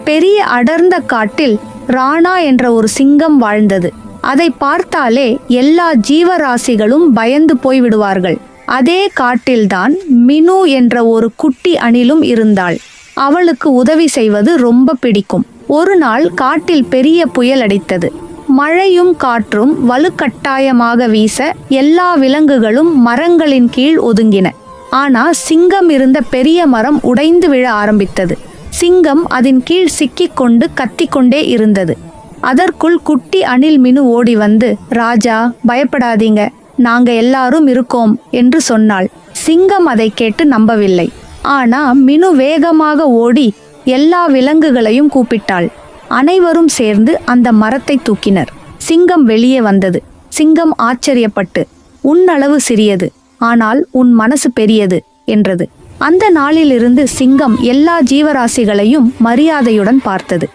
பெரிய அடர்ந்த காட்டில் ராணா என்ற ஒரு சிங்கம் வாழ்ந்தது. அதை பார்த்தாலே எல்லா ஜீவராசிகளும் பயந்து போய்விடுவார்கள். அதே காட்டில்தான் மினு என்ற ஒரு குட்டி அணிலும் இருந்தாள். அவளுக்கு உதவி செய்வது ரொம்ப பிடிக்கும். ஒரு நாள் காட்டில் பெரிய புயல் அடித்தது. மழையும் காற்றும் வலுக்கட்டாயமாக வீச எல்லா விலங்குகளும் மரங்களின் கீழ் ஒதுங்கின. ஆனா சிங்கம் இருந்த பெரிய மரம் உடைந்து விழ ஆரம்பித்தது. சிங்கம் அதன் கீழ் சிக்கிக்கொண்டு கத்திக்கொண்டே இருந்தது. அதற்குள் குட்டி அணில் மினு ஓடி வந்து, ராஜா பயப்படாதீங்க, நாங்க எல்லாரும் இருக்கோம் என்று சொன்னாள். சிங்கம் அதை கேட்டு நம்பவில்லை. ஆனா மினு வேகமாக ஓடி எல்லா விலங்குகளையும் கூப்பிட்டாள். அனைவரும் சேர்ந்து அந்த மரத்தை தூக்கினர். சிங்கம் வெளியே வந்தது. சிங்கம் ஆச்சரியப்பட்டு, உன் அளவு சிறியது, ஆனால் உன் மனசு பெரியது என்றது. அந்த நாளிலிருந்து சிங்கம் எல்லா ஜீவராசிகளையும் மரியாதையுடன் பார்த்தது.